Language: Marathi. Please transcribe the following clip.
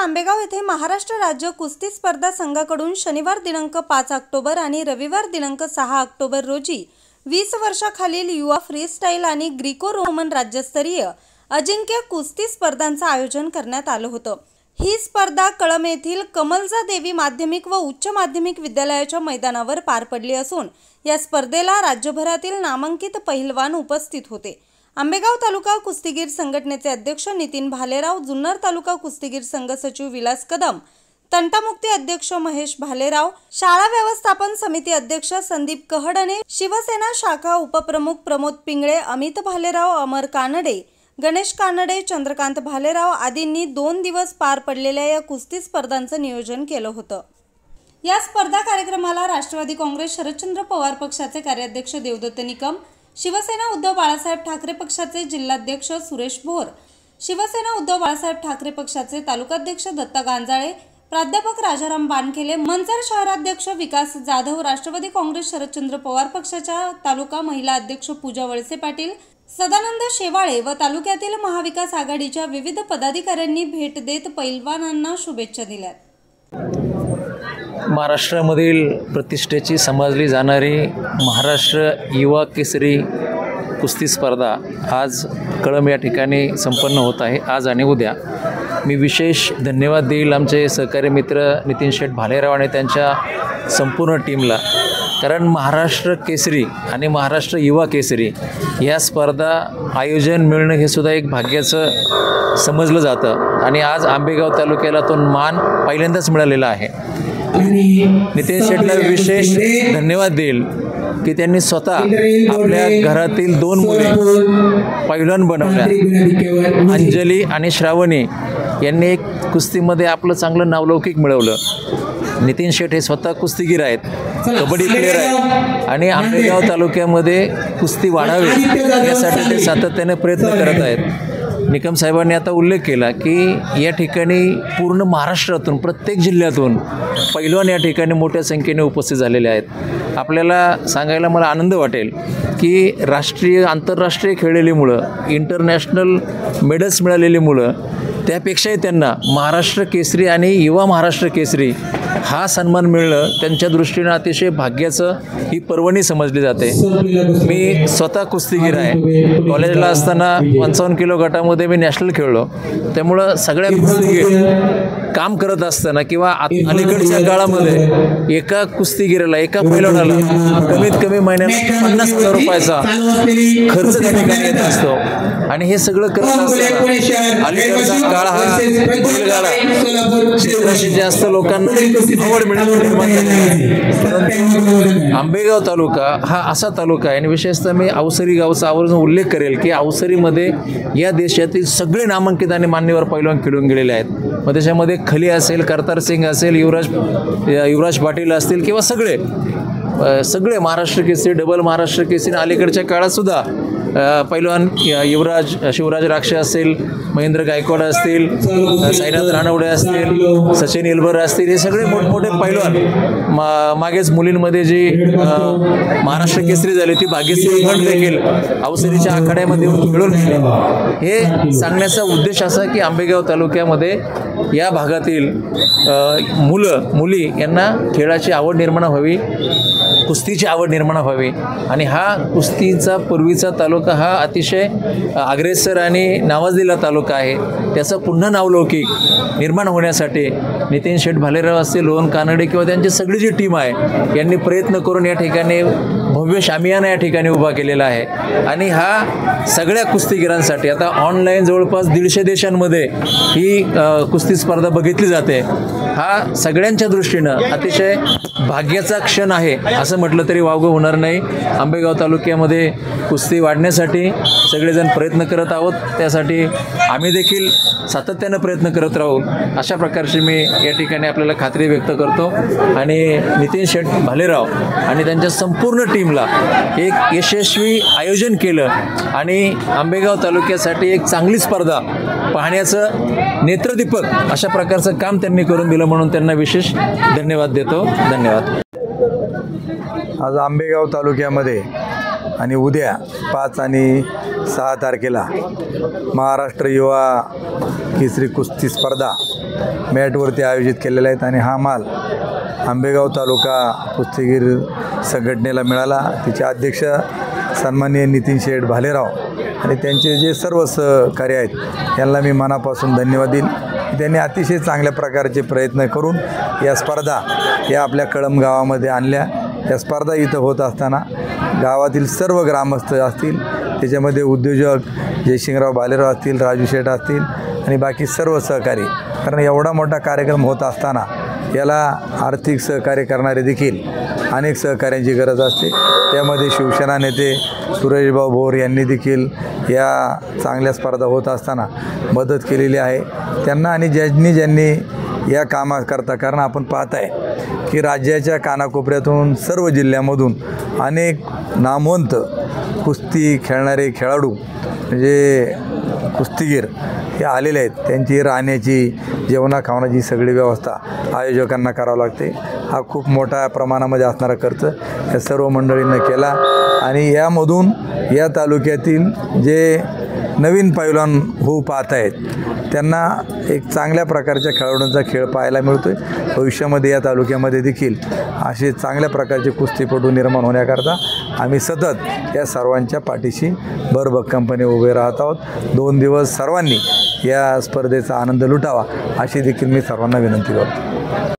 आंबेगाव येथे महाराष्ट्र राज्य कुस्ती स्पर्धा संघाकडून शनिवार दिनांक 5 ऑक्टोबर आणि रविवार दिनांक 6 ऑक्टोबर रोजी 20 वर्षाखालील युवा फ्रीस्टाईल आणि ग्रीको रोमन राज्यस्तरीय अजिंक्य कुस्ती स्पर्धांचं आयोजन करण्यात आलं होतं। ही स्पर्धा कळंब येथील कमलजा देवी माध्यमिक व उच्च माध्यमिक विद्यालयाच्या मैदानावर पार पडली असून या स्पर्धेला राज्यभरातील नामांकित पहिलवान उपस्थित होते। आंबेगाव तालुका कुस्तीगीर संघटनेचे अध्यक्ष नितीन भालेराव, जुन्नर तालुका कुस्तीगीर संघ सचिव विलास कदम, तंटामुक्ती अध्यक्ष महेश भालेराव, शाळा व्यवस्थापन समिती अध्यक्ष संदीप कहडणे, शिवसेना शाखा उपप्रमुख प्रमोद पिंगळे, अमित भालेराव, अमर कानडे, गणेश कानडे, चंद्रकांत भालेराव आदींनी 2 दिवस पार पडलेल्या या कुस्ती स्पर्धांचं नियोजन केलं होतं। या स्पर्धा कार्यक्रमाला राष्ट्रवादी काँग्रेस शरदचंद्र पवार पक्षाचे कार्याध्यक्ष देवदत्त निकम, शिवसेना उद्धव बाळासाहेब ठाकरे पक्षाचे जिल्हाध्यक्ष सुरेश भोर, शिवसेना उद्धव बाळासाहेब ठाकरे पक्षाचे तालुकाध्यक्ष दत्ता गांजाळे, प्राध्यापक राजाराम बानखेले, मंचर शहराध्यक्ष विकास जाधव, राष्ट्रवादी काँग्रेस शरदचंद्र पवार पक्षाच्या तालुका महिला अध्यक्ष पूजा वळसे पाटील, सदानंद शेवाळे व तालुक्यातील महाविकास आघाडीच्या विविध पदाधिकाऱ्यांनी भेट देत पैलवानांना शुभेच्छा दिल्या। महाराष्ट्रामधील प्रतिष्ठेची समजली जाणारी महाराष्ट्र युवा केसरी कुस्ती स्पर्धा आज कळंब या ठिकाणी संपन्न होत आहे। आज आणि उद्या मी विशेष धन्यवाद देईल आमचे सहकारी मित्र नितीन शेठ भालेराव आणि त्यांच्या संपूर्ण टीमला, कारण महाराष्ट्र केसरी आणि महाराष्ट्र युवा केसरी या स्पर्धा आयोजन मिळणं हे सुद्धा एक भाग्याचं समजलं जातं आणि आज आंबेगाव तालुक्याला तो मान पहिल्यांदाच मिळालेला आहे। नितीन शेठला विशेष धन्यवाद देईल की त्यांनी स्वतः आपल्या घरातील 2 मुले पैलवान बनवल्या। अंजली आणि श्रावणी यांनी एक कुस्तीमध्ये आपलं चांगलं नावलौकिक मिळवलं। नितीन शेठ हे स्वतः कुस्तीगीर आहेत, कबड्डी प्लेयर आहेत आणि आंबेगाव तालुक्यामध्ये कुस्ती वाढावी यासाठी ते सातत्याने प्रयत्न करत आहेत। निकम साहेबांनी आता उल्लेख केला की या ठिकाणी पूर्ण महाराष्ट्रातून प्रत्येक जिल्ह्यातून पैलवान या ठिकाणी मोठ्या संख्येने उपस्थित झालेले आहेत। आपल्याला सांगायला मला आनंद वाटेल की राष्ट्रीय आंतरराष्ट्रीय खेळलेलीमुळं, इंटरनॅशनल मेडल्स मिळालेली मुलं, त्यापेक्षाही त्यांना महाराष्ट्र केसरी आणि युवा महाराष्ट्र केसरी हा सन्मान मिळणं त्यांच्या दृष्टीनं अतिशय भाग्याचं ही पर्वणी समजली जाते। मी स्वतः कुस्तीगीर आहे, कॉलेजला असताना 55 किलो गटामध्ये मी नॅशनल खेळलो, त्यामुळं सगळ्या कुस्तीगीर काम करत असताना किंवा अलीकडच्या काळामध्ये एका कुस्तीगीराला, एका पैलवानाला कमीत कमी महिन्याला 50,000 रुपयाचा खर्च त्या ठिकाणी येत असतो आणि हे सगळं करत असताना अलीकडचा काळ हा क्षेत्राशी जास्त लोकांना आवड मिळाली। आंबेगाव तालुका हा असा तालुका आहे आणि विशेषतः मी अवसरी गावचा आवर्जून उल्लेख करेल की अवसरीमध्ये या देशातील सगळे नामांकित आणि मान्यवर पैलवान खेळून गेलेले आहेत। मग त्याच्यामध्ये खली असेल, करतार सिंग असेल, युवराज पाटील असतील किंवा सगळे महाराष्ट्र केसरी, डबल महाराष्ट्र केसरी, अलीकडच्या काळात सुद्धा पैलवान शिवराज राक्षे असेल, महेंद्र गायकवाड असतील, साईनाथ रानवडे असतील, सचिन इलबर असतील, हे सगळे मोठमोठे पैलवान मागेच मुलींमध्ये जी महाराष्ट्र केसरी झाली ती भाग्यश्री गट देखील अवसरीच्या आखाड्यामध्ये मिळून हे सांगण्याचा उद्देश असा की आंबेगाव तालुक्यामध्ये या भागातील मुली यांना खेळाची आवड निर्माण व्हावी, कुस्तीची आवड निर्माण व्हावी आणि हा कुस्तीचा पूर्वीचा तालुका हा अतिशय अग्रेसर आणि नावाजलेला तालुका आहे। त्याचं पुन्हा नावलौकिक निर्माण होण्यासाठी नितीन शेठ भालेराव असतील, रोहन कानडे किंवा त्यांची सगळी जी टीम आहे यांनी प्रयत्न करून या ठिकाणी भव्य शामियाना या ठिकाणी उभा केलेला आहे आणि हा सगळ्या कुस्तीगिरांसाठी आता ऑनलाईन जवळपास 150 देशांमध्ये ही कुस्ती स्पर्धा बघितली जाते। हा सगळ्यांच्या दृष्टीनं अतिशय भाग्याचा क्षण आहे असं म्हटलं तरी वावगं होणार नाही। आंबेगाव तालुक्यामध्ये कुस्ती वाढण्यासाठी सगळेजण प्रयत्न करत आहोत, त्यासाठी आम्ही देखील सातत्यानं प्रयत्न करत राहू अशा प्रकारची मी या ठिकाणी आपल्याला खात्री व्यक्त करतो आणि नितीन शेठ भालेराव आणि त्यांच्या संपूर्ण टीमला एक यशस्वी आयोजन केलं आणि आंबेगाव तालुक्यासाठी एक चांगली स्पर्धा पाहण्याचं नेत्रदीपक अशा प्रकारचं काम त्यांनी करून दिलं म्हणून त्यांना विशेष धन्यवाद देतो। धन्यवाद। आज आंबेगाव तालुक्यामध्ये आणि उद्या 5 आणि 6 तारखेला महाराष्ट्र युवा केसरी कुस्ती स्पर्धा मॅटवरती आयोजित केलेले आहेत आणि हा माल आंबेगाव तालुका कुस्तीगीर संघटनेला मिळाला. तिचे अध्यक्ष सन्माननीय नितीन शेठ भालेराव आणि त्यांचे जे सर्व सहकारी आहेत यांना मी मनापासून धन्यवाद देईन. त्यांनी अतिशय चांगल्या प्रकारचे प्रयत्न करून या स्पर्धा या आपल्या कळंब गावामध्ये आणल्या. या स्पर्धा इथं होत असताना गावातील सर्व ग्रामस्थ असतील, त्याच्यामध्ये उद्योजक जयसिंगराव भालेराव असतील, राजू शेठ असतील आणि बाकी सर्व सहकारी, कारण एवढा मोठा कार्यक्रम होत असताना याला आर्थिक सहकार्य करणारे देखील अनेक सहकाऱ्यांची गरज असते. त्यामध्ये शिवसेना नेते सुरेशभाऊ भोर यांनी देखील या चांगल्या स्पर्धा होत असताना मदत केलेली आहे त्यांना. आणि ज्यांनी या कामाकरता, कारण आपण पाहत आहे की राज्याच्या कानाकोपऱ्यातून सर्व जिल्ह्यामधून अनेक नामवंत कुस्ती खेळणारे खेळाडू म्हणजे कुस्तीगीर हे आलेले आहेत. त्यांची राहण्याची, जेवणा खावण्याची सगळी व्यवस्था आयोजकांना करावं लागते. हा खूप मोठ्या प्रमाणामध्ये असणारा खर्च या सर्व मंडळींना केला आणि यामधून या तालुक्यातील जे नवीन पैलवान होऊ पाहत आहेत त्यांना एक चांगल्या प्रकारच्या खेळाडूंचा खेळ पाहायला मिळतो आहे. भविष्यामध्ये या तालुक्यामध्ये देखील असे चांगल्या प्रकारचे कुस्तीपटू निर्माण होण्याकरता आम्ही सतत या सर्वांच्या पाठीशी भरभक्कमपणे उभे राहत आहोत. 2 दिवस सर्वांनी या स्पर्धेचा आनंद लुटावा अशी देखील मी सर्वांना विनंती करतो.